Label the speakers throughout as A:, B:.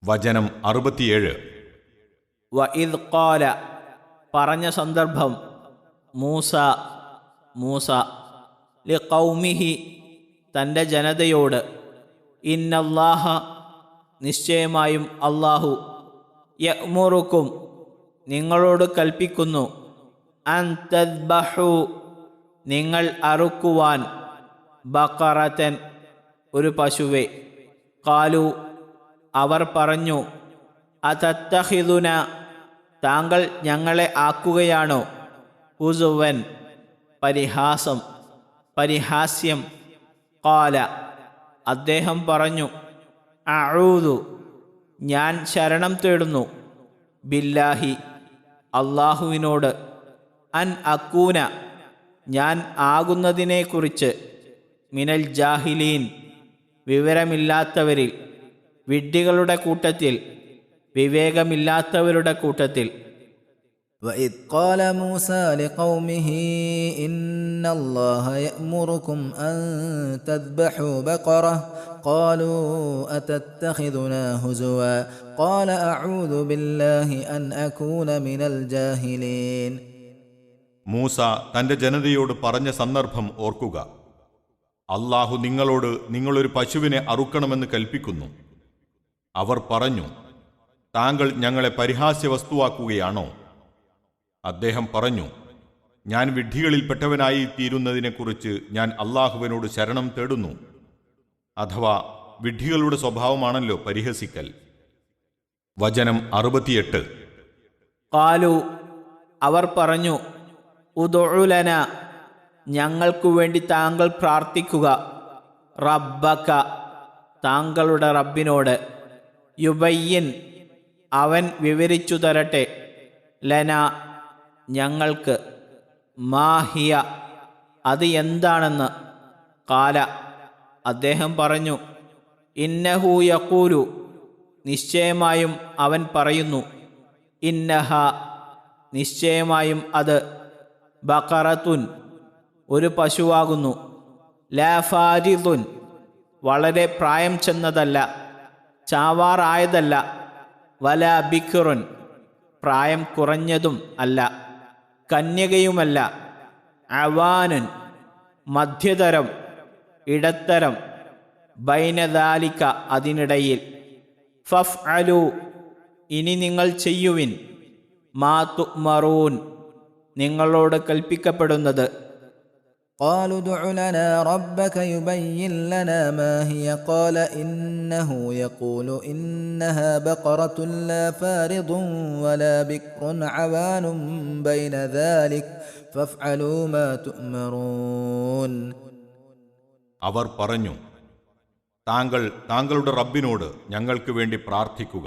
A: വചനം 67.
B: വഇദ് ഖാല പറഞ്ഞ സന്ദർഭം മൂസ ലിഖൗമിഹി തൻ്റെ ജനതയോട് ഇന്നല്ലാഹ നിശ്ചയമായും അല്ലാഹു യഅ്മുറുക്കും നിങ്ങളോട് കൽപ്പിക്കുന്നു അൻ തദ്ബഹു നിങ്ങൾ അറുക്കുവാൻ ബഖറതൻ ഒരു പശുവെ. ഖാലു അവർ പറഞ്ഞു അതത്തഖിദുന താങ്കൾ ഞങ്ങളെ ആക്കുകയാണോ ഹുസുവൻ പരിഹാസ്യം. ഖാല അദ്ദേഹം പറഞ്ഞു അഊദു ഞാൻ ശരണം തേടുന്നു ബില്ലാഹി അല്ലാഹുവിനോട് അൻ അക്കൂന ഞാൻ ആകുന്നതിനെക്കുറിച്ച് മിനൽ ജാഹിലീൻ വിവരമില്ലാത്തവരിൽ വിഡ്ഢികളുടെ കൂട്ടത്തിൽ വിവേകമില്ലാത്തവരുടെ കൂട്ടത്തിൽ.
C: وَإِذْ قَالَ مُوسَى لِقَوْمِهِ إِنَّ اللَّهَ يَأْمُرُكُمْ أَن تَذْبَحُوا بَقَرَةً قَالُوا أَتَتَّخِذُنَا هُزُوًا قَالَ أَعُوذُ بِاللَّهِ أَنْ أَكُونَ مِنَ الْجَاهِلِينَ.
A: മൂസ തൻ്റെ ജനതയോട് പറഞ്ഞ സന്ദർഭം ഓർക്കുക. അല്ലാഹു നിങ്ങളോട് നിങ്ങളൊരു പശുവിനെ അറുക്കണമെന്ന് കൽപ്പിക്കുന്നു. അവർ പറഞ്ഞു താങ്കൾ ഞങ്ങളെ പരിഹാസ്യവസ്തുവാക്കുകയാണോ? അദ്ദേഹം പറഞ്ഞു ഞാൻ വിഡ്ഢികളിൽപ്പെട്ടവനായി തീരുന്നതിനെക്കുറിച്ച് ഞാൻ അല്ലാഹുവിനോട് ശരണം തേടുന്നു. അഥവാ വിഡ്ഢികളുടെ സ്വഭാവമാണല്ലോ പരിഹസിക്കൽ. വചനം 68.
B: ഖാലു അവർ പറഞ്ഞു ഉദ്ഉ ലനാ ഞങ്ങൾക്കു വേണ്ടി താങ്കൾ പ്രാർത്ഥിക്കുക റബ്ബക താങ്കളുടെ റബ്ബിനോട് യുബയ്യിൻ അവൻ വിവരിച്ചു തരട്ടെ ലന ഞങ്ങൾക്ക് മാഹിയ അത് എന്താണെന്ന്. ഖാല അദ്ദേഹം പറഞ്ഞു ഇന്നഹു യഖൂലു നിശ്ചയമായും അവൻ പറയുന്നു ഇന്നഹ നിശ്ചയമായും അത് ബഖറത്തുൻ ഒരു പശുവാകുന്നു ലാ ഫാരിദുൻ വളരെ പ്രായം ചെന്നതല്ല ചാവാറായതല്ല വലാ ബിക്റുൻ പ്രായം കുറഞ്ഞതും അല്ല കന്യകയുമല്ല അവാനുൻ മധ്യതരം ഇടത്തരം ബൈനദാലിക അതിനിടയിൽ. ഫഫ്അലു ഇനി നിങ്ങൾ ചെയ്യുവിൻ മാ തുഅ്മറൂൻ നിങ്ങളോട് കൽപ്പിക്കപ്പെടുന്നത്.
C: قالوا ادع لنا ربك يبين لنا ما هي قال إنه يقول إنها بقرة لا فارض ولا بكر عوان بين ذلك فافعلوا ما تؤمرون.
A: അവർ പറഞ്ഞു താങ്കളുടെ റബ്ബിനോട് ഞങ്ങൾക്ക് വേണ്ടി പ്രാർത്ഥിക്കുക.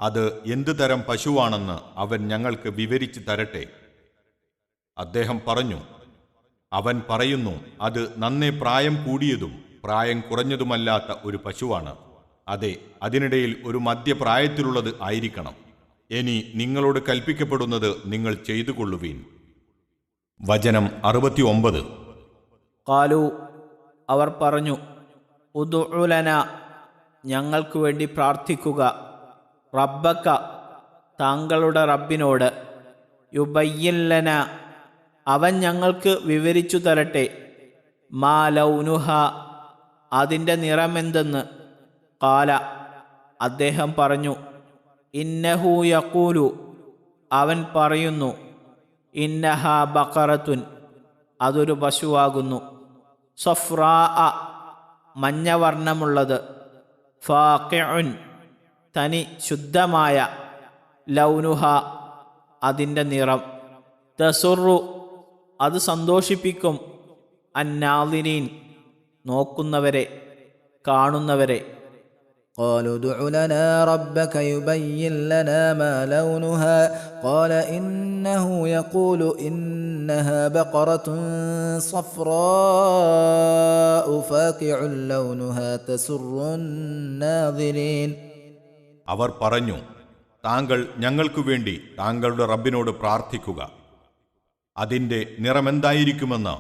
A: അത് എന്തു തരം പശുവാണെന്ന് അവൻ ഞങ്ങൾക്ക് വിവരിച്ചു തരട്ടെ. അദ്ദേഹം പറഞ്ഞു അവൻ പറയുന്നു അത് നന്നേ പ്രായം കൂടിയതും പ്രായം കുറഞ്ഞതുമല്ലാത്ത ഒരു പശുവാണ്. അതെ അതിനിടയിൽ ഒരു മധ്യപ്രായത്തിലുള്ളത് ആയിരിക്കണം. ഇനി നിങ്ങളോട് കൽപ്പിക്കപ്പെടുന്നത് നിങ്ങൾ ചെയ്തുകൊള്ളുവീൻ. വചനം 69.
B: ഖാലു അവർ പറഞ്ഞു ഉദ്ഉ ലനാ ഞങ്ങൾക്ക് വേണ്ടി പ്രാർത്ഥിക്കുക റബ്ബക താങ്കളുടെ റബ്ബിനോട് യുബയ്യിൻ ലനാ അവൻ ഞങ്ങൾക്ക് വിവരിച്ചു തരട്ടെ മാ ലൗനുഹ അതിൻ്റെ നിറമെന്തെന്ന്. ഖാല അദ്ദേഹം പറഞ്ഞു ഇന്നഹു യഖൂലു അവൻ പറയുന്നു ഇന്നഹ ബഖറത്തുൻ അതൊരു പശുവാകുന്നു സഫ്രാ മഞ്ഞവർണ്ണമുള്ളത് ഫാഖിഉൻ തനി ശുദ്ധമായ ലൗനുഹ അതിൻ്റെ നിറം തസുറു അത് സന്തോഷിപ്പിക്കും അന്നാളിരീൻ നോക്കുന്നവരെ കാണുന്നവരെ.
C: قالوا ادع لنا ربك يبين لنا ما لونها قال إنه يقول إنها بقرة صفراء فاقع لونها تسر الناظرين.
A: അവർ പറഞ്ഞു താങ്കൾ ഞങ്ങൾക്കു വേണ്ടി താങ്കളുടെ റബ്ബിനോട് പ്രാർത്ഥിക്കുക. അതിൻ്റെ നിറമെന്തായിരിക്കുമെന്ന്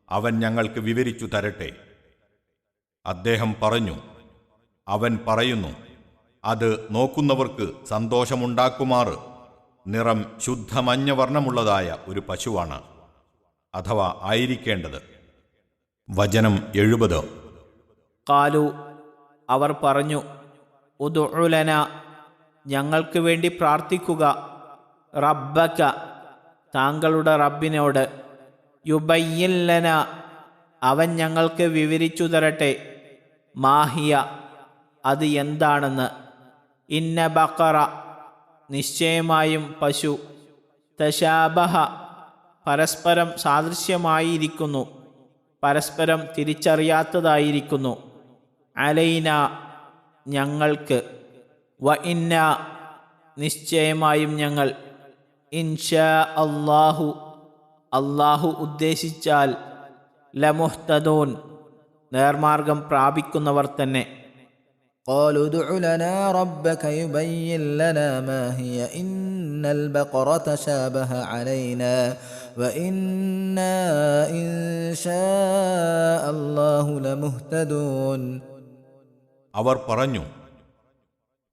A: അവൻ ഞങ്ങൾക്ക് വിവരിച്ചു തരട്ടെ. അദ്ദേഹം പറഞ്ഞു അവൻ പറയുന്നു അത് നോക്കുന്നവർക്ക് സന്തോഷമുണ്ടാക്കുമാറ് നിറം ശുദ്ധമഞ്ഞ വർണ്ണമുള്ളതായ ഒരു പശുവാണ്, അഥവാ ആയിരിക്കേണ്ടത്. വചനം 70.
B: കാലു അവർ പറഞ്ഞു, ഉദ്ഉ ലനാ ഞങ്ങൾക്ക് വേണ്ടി പ്രാർത്ഥിക്കുക, റബ്ബക താങ്കളുടെ റബ്ബിനോട്, യുബയ്യിൻ ലനാ അവൻ ഞങ്ങൾക്ക് വിവരിച്ചു തരട്ടെ, മാഹിയ അത് എന്താണെന്ന്, ഇന്ന ബഖറ നിശ്ചയമായും പശു, തശാബഹ പരസ്പരം സാദൃശ്യമായിരിക്കുന്നു, പരസ്പരം തിരിച്ചറിയാത്തതായിരിക്കുന്നു, അലൈന ഞങ്ങൾക്ക്, വ ഇന്ന നിശ്ചയമായും ഞങ്ങൾ, ഇൻഷാ അല്ലാഹു അല്ലാഹു ഉദ്ദേശിച്ചാൽ, ലമുഹ്തദൂൻ നേർമാർഗം പ്രാപിക്കുന്നവർ തന്നെ.
C: قالوا ادع لنا ربك يبين لنا ما هي إن البقرة تشابه علينا وإنا إن شاء الله لمهتدون.
A: അവർ പറഞ്ഞു,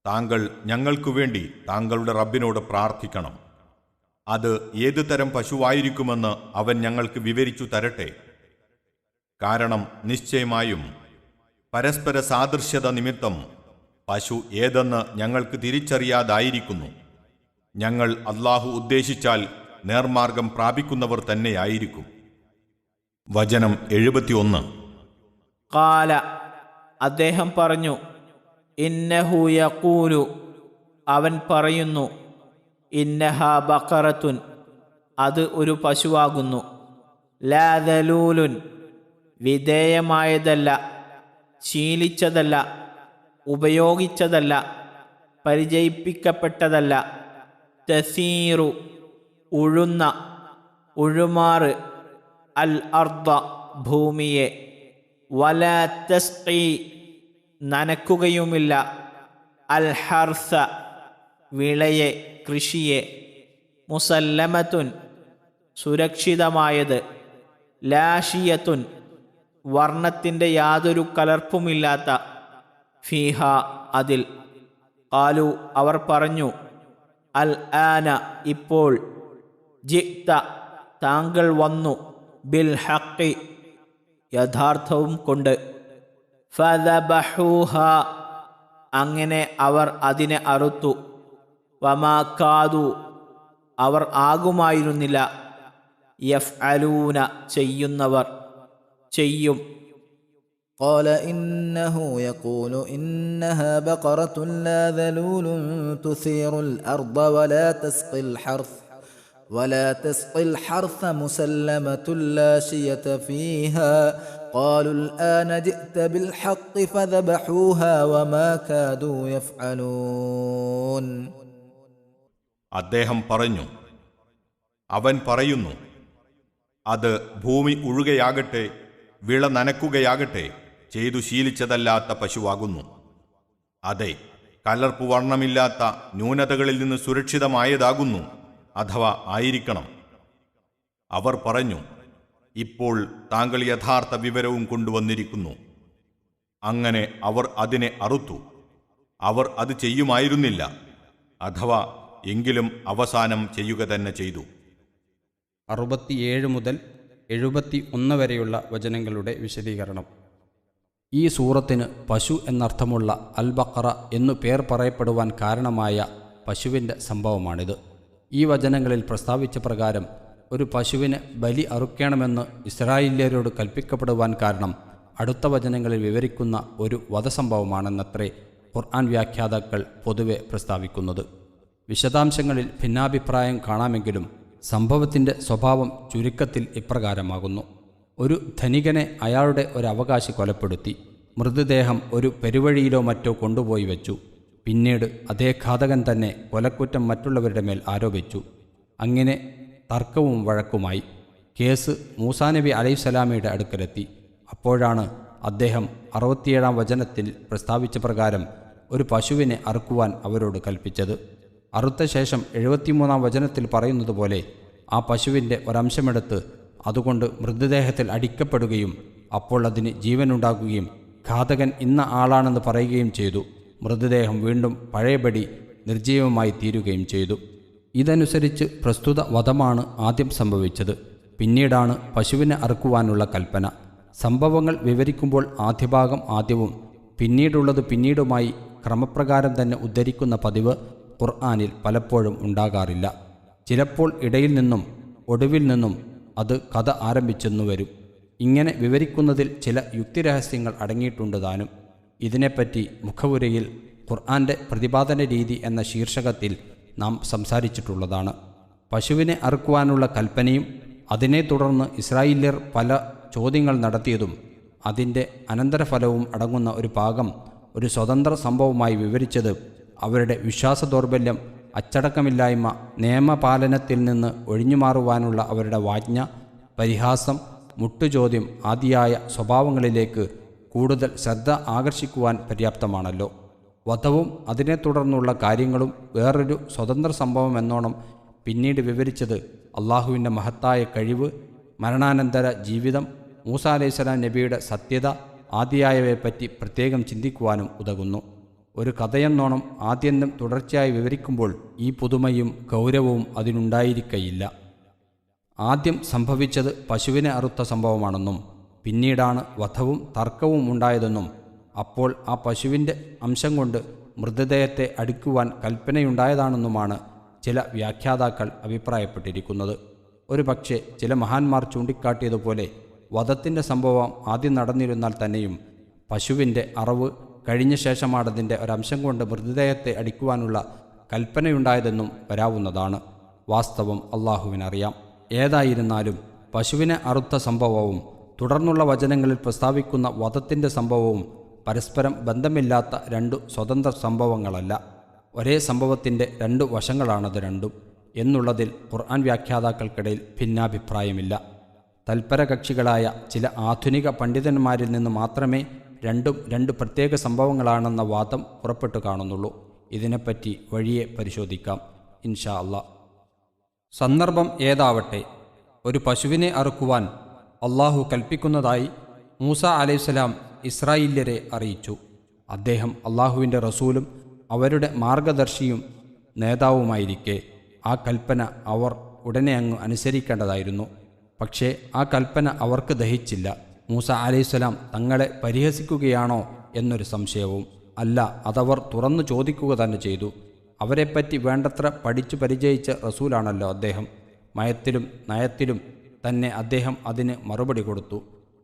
A: താങ്കൾ ഞങ്ങൾക്കു വേണ്ടി താങ്കളുടെ റബ്ബിനോട് പ്രാർത്ഥിക്കണം. അത് ഏതു തരം പശുവായിരിക്കുമെന്ന് അവൻ ഞങ്ങൾക്ക് വിവരിച്ചു തരട്ടെ. കാരണം നിശ്ചയമായും പരസ്പര സാദൃശ്യത നിമിത്തം പശു ഏതെന്ന് ഞങ്ങൾക്ക് തിരിച്ചറിയാതായിരിക്കുന്നു. ഞങ്ങൾ അല്ലാഹു ഉദ്ദേശിച്ചാൽ നേർമാർഗം പ്രാപിക്കുന്നവർ തന്നെയായിരിക്കും. വചനം 71.
B: കാല അദ്ദേഹം പറഞ്ഞു, ഇന്നഹു യഖൂലു അവൻ പറയുന്നു, ഇന്നഹാ ബഖറത്തുൻ അത് ഒരു പശുവാകുന്നു, ലാ ദലൂലുൻ വിധേയമായതല്ല, ശീലിച്ചതല്ല, ഉപയോഗിച്ചതല്ല, പരിചയിപ്പിക്കപ്പെട്ടതല്ല, തസീറു ഉഴുന്ന, ഉഴുമാറ്, അൽ അർദ ഭൂമിയെ, വലാ തസ്ഖി നനക്കുകയുമില്ല, അൽ ഹർസ വിളയെ, കൃഷിയെ, മുസല്ലമത്തുൻ സുരക്ഷിതമായത്, ലാഷിയത്തുൻ വർണ്ണത്തിൻ്റെ യാതൊരു കലർപ്പുമില്ലാത്ത, ഫീഹ അതിൽ. കാലു അവർ പറഞ്ഞു, അൽ ആന ഇപ്പോൾ, ജിഅ്ത താങ്കൾ വന്നു, ബിൽ ഹഖ് യഥാർത്ഥവും കൊണ്ട്, ഫദബഹൂഹ അങ്ങനെ അവർ അതിനെ അറുത്തു, വമാ കാദു അവർ ആകുമായിരുന്നില്ല, യഫ്അലൂന ചെയ്യുന്നവർ, ചെയ്യും.
C: قال إنه يقول إنها بقرة لا ذلول تثير الأرض ولا تسقي الحرث مسلمة لا شية فيها قالوا الآن جئت بالحق فذبحوها وما كادوا يفعلون.
A: അദ്ദേഹം പറഞ്ഞു, അവൻ പറയുന്നു, അത് ഭൂമി ഉഴുകയാകട്ടെ വിള നനക്കുകയാകട്ടെ ചെയ്തു ശീലിച്ചതല്ലാത്ത പശുവാകുന്നു. അതെ, കലർപ്പു വർണ്ണമില്ലാത്ത ന്യൂനതകളിൽ നിന്ന് സുരക്ഷിതമായതാകുന്നു, അഥവാ ആയിരിക്കണം. അവർ പറഞ്ഞു, ഇപ്പോൾ താങ്കൾ യഥാർത്ഥ വിവരവും കൊണ്ടുവന്നിരിക്കുന്നു. അങ്ങനെ അവർ അതിനെ അറുത്തു. അവർ അത് ചെയ്യുമായിരുന്നില്ല, അഥവാ എങ്കിലും അവസാനം ചെയ്യുക തന്നെ ചെയ്തു.
D: 67 മുതൽ 71 വരെയുള്ള വചനങ്ങളുടെ വിശദീകരണം. ഈ സൂറത്തിന് പശു എന്നർത്ഥമുള്ള അൽ ബഖറ എന്നു പേർ പറയപ്പെടുവാൻ കാരണമായ പശുവിൻ്റെ സംഭവമാണിത്. ഈ വചനങ്ങളിൽ പ്രസ്താവിച്ച പ്രകാരം ഒരു പശുവിന് ബലി അറുക്കണമെന്ന് ഇസ്രായേല്യരോട് കൽപ്പിക്കപ്പെടുവാൻ കാരണം അടുത്ത വചനങ്ങളിൽ വിവരിക്കുന്ന ഒരു വധസംഭവമാണെന്നത്രേ ഖുർആൻ വ്യാഖ്യാതാക്കൾ പൊതുവെ പ്രസ്താവിക്കുന്നത്. വിശദാംശങ്ങളിൽ ഭിന്നാഭിപ്രായം കാണാമെങ്കിലും സംഭവത്തിൻ്റെ സ്വഭാവം ചുരുക്കത്തിൽ ഇപ്രകാരമാകുന്നു. ഒരു ധനികനെ അയാളുടെ ഒരു അവകാശി കൊലപ്പെടുത്തി. മൃതദേഹം ഒരു പെരുവഴിയിലോ മറ്റോ കൊണ്ടുപോയി വെച്ചു. പിന്നീട് അതേ ഘാതകൻ തന്നെ കൊലക്കുറ്റം മറ്റുള്ളവരുടെ മേൽ ആരോപിച്ചു. അങ്ങനെ തർക്കവും വഴക്കുമായി. കേസ് മൂസാനബി അലൈഹിസ്സലാമയുടെ അടുക്കലെത്തി. അപ്പോഴാണ് അദ്ദേഹം 67 വചനത്തിൽ പ്രസ്താവിച്ച പ്രകാരം ഒരു പശുവിനെ അറുക്കുവാൻ അവരോട് കൽപ്പിച്ചത്. അറുത്ത ശേഷം 73 വചനത്തിൽ പറയുന്നത് പോലെ ആ പശുവിൻ്റെ ഒരംശമെടുത്ത് അതുകൊണ്ട് മൃതദേഹത്തിൽ അടിക്കപ്പെടുകയും അപ്പോൾ അതിന് ജീവനുണ്ടാകുകയും ഘാതകൻ ഇന്ന ആളാണെന്ന് പറയുകയും ചെയ്തു. മൃതദേഹം വീണ്ടും പഴയപടി നിർജീവമായി തീരുകയും ചെയ്തു. ഇതനുസരിച്ച് പ്രസ്തുത വധമാണ് ആദ്യം സംഭവിച്ചത്. പിന്നീടാണ് പശുവിനെ അറുക്കുവാനുള്ള കൽപ്പന. സംഭവങ്ങൾ വിവരിക്കുമ്പോൾ ആദ്യഭാഗം ആദ്യവും പിന്നീടുള്ളത് പിന്നീടുമായി ക്രമപ്രകാരം തന്നെ ഉദ്ധരിക്കുന്ന പതിവ് ഖുർആനിൽ പലപ്പോഴും ഉണ്ടാകാറില്ല. ചിലപ്പോൾ ഇടയിൽ നിന്നും ഒടുവിൽ നിന്നും അത് കഥ ആരംഭിച്ചെന്നു വരും. ഇങ്ങനെ വിവരിക്കുന്നതിൽ ചില യുക്തിരഹസ്യങ്ങൾ അടങ്ങിയിട്ടുണ്ട് താനും. ഇതിനെപ്പറ്റി മുഖവുരയിൽ ഖുർആന്റെ പ്രതിപാദന രീതി എന്ന ശീർഷകത്തിൽ നാം സംസാരിച്ചിട്ടുള്ളതാണ്. പശുവിനെ അറുക്കുവാനുള്ള കൽപ്പനയും അതിനെ തുടർന്ന് ഇസ്രായേല്യർ പല ചോദ്യങ്ങൾ നടത്തിയതും അതിൻ്റെ അനന്തരഫലവും അടങ്ങുന്ന ഒരു ഭാഗം ഒരു സ്വതന്ത്ര സംഭവമായി വിവരിച്ചത് അവരുടെ വിശ്വാസ ദൗർബല്യം, അച്ചടക്കമില്ലായ്മ, നിയമപാലനത്തിൽ നിന്ന് ഒഴിഞ്ഞുമാറുവാനുള്ള അവരുടെ വാജ്ഞ, പരിഹാസം, മുട്ടുചോദ്യം ആദിയായ സ്വഭാവങ്ങളിലേക്ക് കൂടുതൽ ശ്രദ്ധ ആകർഷിക്കുവാൻ പര്യാപ്തമാണല്ലോ. വധവും അതിനെ തുടർന്നുള്ള കാര്യങ്ങളും വേറൊരു സ്വതന്ത്ര സംഭവം എന്നോണം പിന്നീട് വിവരിച്ചത് അള്ളാഹുവിൻ്റെ മഹത്തായ കഴിവ്, മരണാനന്തര ജീവിതം, മൂസാ അലൈഹിസ്സലാം നബിയുടെ സത്യത ആദിയായവയെപ്പറ്റി പ്രത്യേകം ചിന്തിക്കുവാനും ഉതകുന്നു. ഒരു കഥയെന്നോണം ആദ്യന്തം തുടർച്ചയായി വിവരിക്കുമ്പോൾ ഈ പുതുമയും ഗൗരവവും അതിനുണ്ടായിരിക്കയില്ല. ആദ്യം സംഭവിച്ചത് പശുവിനെ അറുത്ത സംഭവമാണെന്നും പിന്നീടാണ് വധവും തർക്കവും ഉണ്ടായതെന്നും അപ്പോൾ ആ പശുവിൻ്റെ അംശം കൊണ്ട് മൃതദേഹത്തെ അടിക്കുവാൻ കൽപ്പനയുണ്ടായതാണെന്നുമാണ് ചില വ്യാഖ്യാതാക്കൾ അഭിപ്രായപ്പെട്ടിരിക്കുന്നത്. ഒരു പക്ഷേ ചില മഹാന്മാർ ചൂണ്ടിക്കാട്ടിയതുപോലെ വധത്തിൻ്റെ സംഭവം ആദ്യം നടന്നിരുന്നാൽ തന്നെയും പശുവിൻ്റെ അറവ് കഴിഞ്ഞ ശേഷമാണതിൻ്റെ ഒരംശം കൊണ്ട് മൃതദേഹത്തെ അടിക്കുവാനുള്ള കൽപ്പനയുണ്ടായതെന്നും വരാവുന്നതാണ്. വാസ്തവം അള്ളാഹുവിനറിയാം. ഏതായിരുന്നാലും പശുവിനെ അറുത്ത സംഭവവും തുടർന്നുള്ള വചനങ്ങളിൽ പ്രസ്താവിക്കുന്ന വധത്തിൻ്റെ സംഭവവും പരസ്പരം ബന്ധമില്ലാത്ത രണ്ടു സ്വതന്ത്ര സംഭവങ്ങളല്ല, ഒരേ സംഭവത്തിൻ്റെ രണ്ടു വശങ്ങളാണത് രണ്ടും എന്നുള്ളതിൽ ഖുർആൻ വ്യാഖ്യാതാക്കൾക്കിടയിൽ ഭിന്നാഭിപ്രായമില്ല. തൽപരകക്ഷികളായ ചില ആധുനിക പണ്ഡിതന്മാരിൽ നിന്ന് മാത്രമേ രണ്ടും രണ്ട് പ്രത്യേക സംഭവങ്ങളാണെന്ന വാദം പുറപ്പെട്ടു കാണുന്നുള്ളൂ. ഇതിനെപ്പറ്റി വഴിയെ പരിശോധിക്കാം ഇൻഷാ അള്ളാഹ്. സന്ദർഭം ഏതാവട്ടെ, ഒരു പശുവിനെ അറുക്കുവാൻ അള്ളാഹു കൽപ്പിക്കുന്നതായി മൂസാ അലൈഹിസ്സലാം ഇസ്രായേല്യരെ അറിയിച്ചു. അദ്ദേഹം അള്ളാഹുവിൻ്റെ റസൂലും അവരുടെ മാർഗദർശിയും നേതാവുമായിരിക്കെ ആ കൽപ്പന അവർ ഉടനെ അങ്ങ് അനുസരിക്കേണ്ടതായിരുന്നു. പക്ഷേ ആ കൽപ്പന അവർക്ക് ദഹിച്ചില്ല. മൂസ അലൈഹിസ്സലാം തങ്ങളെ പരിഹസിക്കുകയാണോ എന്നൊരു സംശയവും. അല്ല, അതവർ തുറന്നു ചോദിക്കുക തന്നെ ചെയ്തു. അവരെപ്പറ്റി വേണ്ടത്ര പഠിച്ചു പരിചയിച്ച റസൂലാണല്ലോ അദ്ദേഹം. മയത്തിലും നയത്തിലും തന്നെ അദ്ദേഹം അതിന് മറുപടി കൊടുത്തു.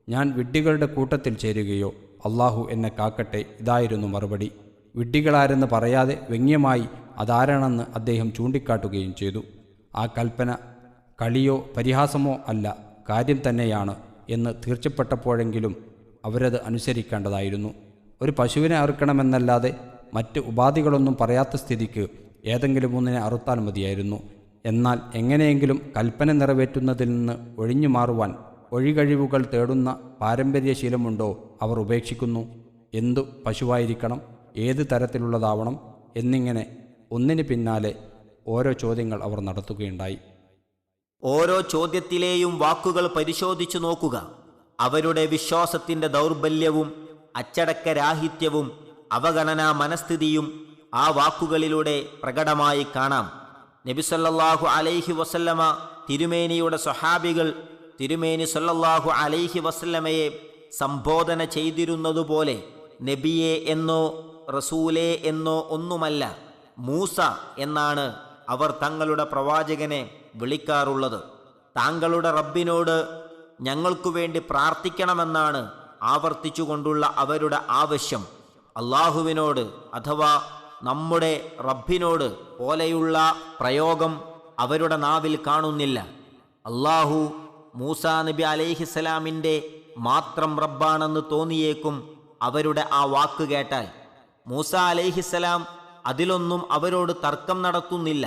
D: ഞാൻ വിഡ്ഢികളുടെ കൂട്ടത്തിൽ ചേരുകയോ? അള്ളാഹു എന്നെ കാക്കട്ടെ, ഇതായിരുന്നു മറുപടി. വിഡ്ഢികളാരെന്ന് പറയാതെ വ്യംഗ്യമായി അതാരാണെന്ന് അദ്ദേഹം ചൂണ്ടിക്കാട്ടുകയും ചെയ്തു. ആ കൽപ്പന കളിയോ പരിഹാസമോ അല്ല, കാര്യം തന്നെയാണ് എന്ന് തീർച്ചപ്പെട്ടപ്പോഴെങ്കിലും അവരത് അനുസരിക്കേണ്ടതായിരുന്നു. ഒരു പശുവിനെ അറുക്കണമെന്നല്ലാതെ മറ്റ് ഉപാധികളൊന്നും പറയാത്ത സ്ഥിതിക്ക് ഏതെങ്കിലും ഒന്നിനെ അറുത്താൽ മതിയായിരുന്നു. എന്നാൽ എങ്ങനെയെങ്കിലും കൽപ്പന നിറവേറ്റുന്നതിൽ നിന്ന് ഒഴിഞ്ഞു മാറുവാൻ ഒഴികഴിവുകൾ തേടുന്ന പാരമ്പര്യശീലമുണ്ടോ അവർ ഉപേക്ഷിക്കുന്നു. എന്തു പശുവായിരിക്കണം, ഏത് തരത്തിലുള്ളതാവണം എന്നിങ്ങനെ ഒന്നിന് പിന്നാലെ ഓരോ ചോദ്യങ്ങൾ അവർ നടത്തുകയുണ്ടായി.
E: ഓരോ ചോദ്യത്തിലെയും വാക്കുകൾ പരിശോധിച്ചു നോക്കുക. അവരുടെ വിശ്വാസത്തിൻ്റെ ദൗർബല്യവും അച്ചടക്കരാഹിത്യവും അവഗണനാ മനസ്ഥിതിയും ആ വാക്കുകളിലൂടെ പ്രകടമായി കാണാം. നബി സല്ലല്ലാഹു അലൈഹി വസല്ലമ തിരുമേനിയുടെ സ്വഹാബികൾ തിരുമേനി സല്ലല്ലാഹു അലൈഹി വസല്ലമയെ സംബോധന ചെയ്തിരുന്നതുപോലെ നബിയെ എന്നോ റസൂലേ എന്നോ ഒന്നുമല്ല, മൂസ എന്നാണ് അവർ തങ്ങളുടെ പ്രവാചകനെ വിളിക്കാറുള്ളത്. താങ്കളുടെ റബ്ബിനോട് ഞങ്ങൾക്കു വേണ്ടി പ്രാർത്ഥിക്കണമെന്നാണ് ആവർത്തിച്ചുകൊണ്ടുള്ള അവരുടെ ആവശ്യം. അള്ളാഹുവിനോട് അഥവാ നമ്മുടെ റബ്ബിനോട് പോലെയുള്ള പ്രയോഗം അവരുടെ നാവിൽ കാണുന്നില്ല. അള്ളാഹു മൂസാ നബി അലൈഹിസ്സലാമിൻ്റെ മാത്രം റബ്ബാണെന്ന് തോന്നിയേക്കും അവരുടെ ആ വാക്ക് കേട്ടാൽ. മൂസ അലൈഹിസ്സലാം അതിലൊന്നും അവരോട് തർക്കം നടത്തുന്നില്ല.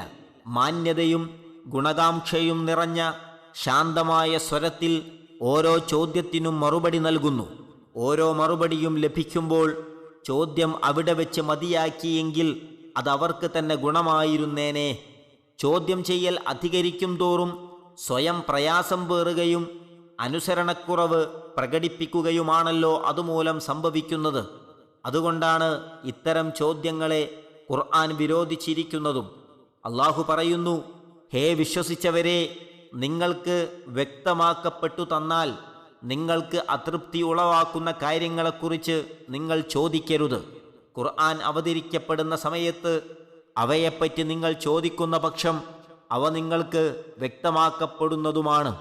E: മാന്യതയും ഗുണകാംക്ഷയും നിറഞ്ഞ ശാന്തമായ സ്വരത്തിൽ ഓരോ ചോദ്യത്തിനും മറുപടി നൽകുന്നു. ഓരോ മറുപടിയും ലഭിക്കുമ്പോൾ ചോദ്യം അവിടെ വെച്ച് മതിയാക്കിയെങ്കിൽ അതവർക്ക് തന്നെ ഗുണമായിരുന്നേനെ. ചോദ്യം ചെയ്യൽ അധികരിക്കും തോറും സ്വയം പ്രയാസം പേറുകയും അനുസരണക്കുറവ് പ്രകടിപ്പിക്കുകയുമാണല്ലോ അതുമൂലം സംഭവിക്കുന്നത്. അതുകൊണ്ടാണ് ഇത്തരം ചോദ്യങ്ങളെ ഖുർആൻ വിരോധിച്ചിരിക്കുന്നതും. അള്ളാഹു പറയുന്നു, ഹേ വിശ്വസിച്ചവരെ, നിങ്ങൾക്ക് വ്യക്തമാക്കപ്പെട്ടു തന്നാൽ നിങ്ങൾക്ക് അതൃപ്തി ഉളവാക്കുന്ന കാര്യങ്ങളെക്കുറിച്ച് നിങ്ങൾ ചോദിക്കരുത്. ഖുർആൻ അവതരിക്കപ്പെടുന്ന സമയത്ത് അവയെപ്പറ്റി നിങ്ങൾ ചോദിക്കുന്ന പക്ഷം അവ നിങ്ങൾക്ക് വ്യക്തമാക്കപ്പെടുന്നതുമാണ്.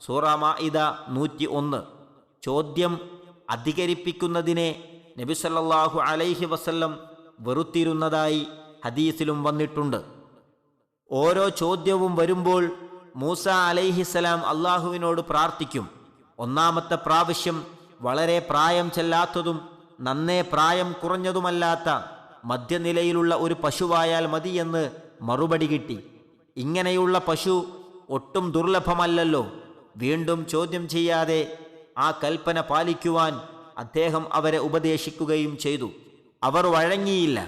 E: സൂറ മാഇദ 101. ചോദ്യം അധികരിപ്പിക്കുന്നതിനെ നബി സല്ലല്ലാഹു അലൈഹി വസല്ലം വെറുത്തിരുന്നതായി ഹദീസിലും വന്നിട്ടുണ്ട്. ഓരോ ചോദ്യവും വരുമ്പോൾ മൂസ അലൈഹിസ്സലാം അള്ളാഹുവിനോട് പ്രാർത്ഥിക്കും. ഒന്നാമത്തെ പ്രാവശ്യം വളരെ പ്രായം ചെല്ലാത്തതും നന്നേ പ്രായം കുറഞ്ഞതുമല്ലാത്ത മധ്യനിലയിലുള്ള ഒരു പശുവായാൽ മതിയെന്ന് മറുപടി കിട്ടി. ഇങ്ങനെയുള്ള പശു ഒട്ടും ദുർലഭമല്ലല്ലോ. വീണ്ടും ചോദ്യം ചെയ്യാതെ ആ കൽപ്പന പാലിക്കുവാൻ അദ്ദേഹം അവരെ ഉപദേശിക്കുകയും ചെയ്തു. അവർ വഴങ്ങിയില്ല.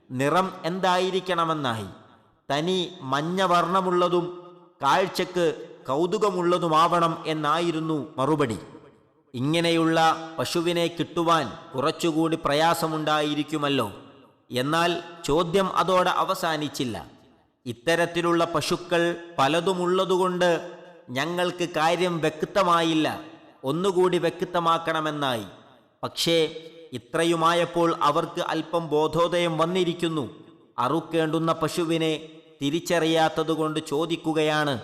E: നിറം എന്തായിരിക്കണമെന്നായി. തനി മഞ്ഞ വർണ്ണമുള്ളതും കാഴ്ചക്ക് കൗതുകമുള്ളതുമാവണം എന്നായിരുന്നു മറുപടി. ഇങ്ങനെയുള്ള പശുവിനെ കിട്ടുവാൻ കുറച്ചുകൂടി പ്രയാസമുണ്ടായിരിക്കുമല്ലോ. എന്നാൽ ചോദ്യം അതോടെ അവസാനിച്ചില്ല. ഇത്തരത്തിലുള്ള പശുക്കൾ പലതുമുള്ളതുകൊണ്ട് ഞങ്ങൾക്ക് കാര്യം വ്യക്തമായില്ല, ഒന്നുകൂടി വ്യക്തമാക്കണമെന്നായി. പക്ഷേ ഇത്രയുമായപ്പോൾ അവർക്ക് അല്പം ബോധോദയം വന്നിരിക്കുന്നു. അറുക്കേണ്ടുന്ന പശുവിനെ തിരിച്ചറിയാത്തതുകൊണ്ട് ചോദിക്കുകയാണ്.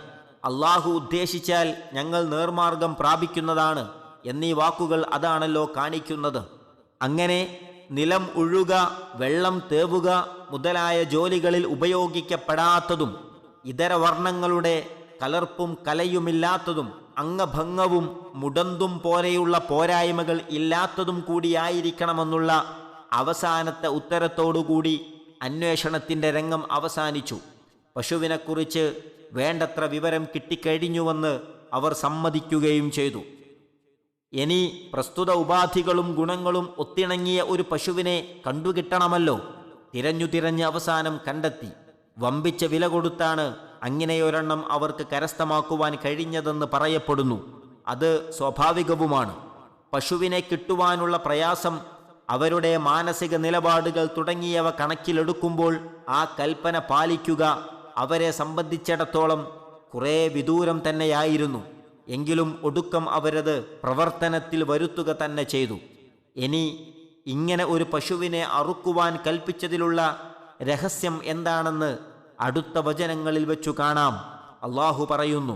E: അള്ളാഹു ഉദ്ദേശിച്ചാൽ ഞങ്ങൾ നേർമാർഗം പ്രാപിക്കുന്നതാണ് എന്നീ വാക്കുകൾ അതാണല്ലോ കാണിക്കുന്നത്. അങ്ങനെ നിലം ഉഴുക, വെള്ളം തേവുക മുതലായ ജോലികളിൽ ഉപയോഗിക്കപ്പെടാത്തതും ഇതര വർണ്ണങ്ങളുടെ കലർപ്പും കലയുമില്ലാത്തതും അംഗഭംഗവും മുടന്തും പോലെയുള്ള പോരായ്മകൾ ഇല്ലാത്തതും കൂടിയായിരിക്കണമെന്നുള്ള അവസാനത്തെ ഉത്തരത്തോടുകൂടി അന്വേഷണത്തിൻ്റെ രംഗം അവസാനിച്ചു. പശുവിനെക്കുറിച്ച് വേണ്ടത്ര വിവരം കിട്ടിക്കഴിഞ്ഞുവെന്ന് അവർ സമ്മതിക്കുകയും ചെയ്തു. ഇനി പ്രസ്തുത ഉപാധികളും ഗുണങ്ങളും ഒത്തിണങ്ങിയ ഒരു പശുവിനെ കണ്ടുകിട്ടണമല്ലോ. തിരഞ്ഞു അവസാനം കണ്ടെത്തി. വമ്പിച്ച വില കൊടുത്താണ് അങ്ങനെയൊരെണ്ണം അവർക്ക് കരസ്ഥമാക്കുവാൻ കഴിഞ്ഞതെന്ന് പറയപ്പെടുന്നു. അത് സ്വാഭാവികവുമാണ്. പശുവിനെ കിട്ടുവാനുള്ള പ്രയാസം, അവരുടെ മാനസിക നിലപാടുകൾ തുടങ്ങിയവ കണക്കിലെടുക്കുമ്പോൾ ആ കൽപ്പന പാലിക്കുക അവരെ സംബന്ധിച്ചിടത്തോളം കുറേ വിദൂരം തന്നെയായിരുന്നു. എങ്കിലും ഒടുക്കം അവരത് പ്രവർത്തനത്തിൽ വരുത്തുക തന്നെ ചെയ്തു. ഇനി ഇങ്ങനെ ഒരു പശുവിനെ അറുക്കുവാൻ കൽപ്പിച്ചതിലുള്ള രഹസ്യം എന്താണെന്ന് അടുത്ത വചനങ്ങളിൽ വെച്ചു കാണാം. അള്ളാഹു പറയുന്നു,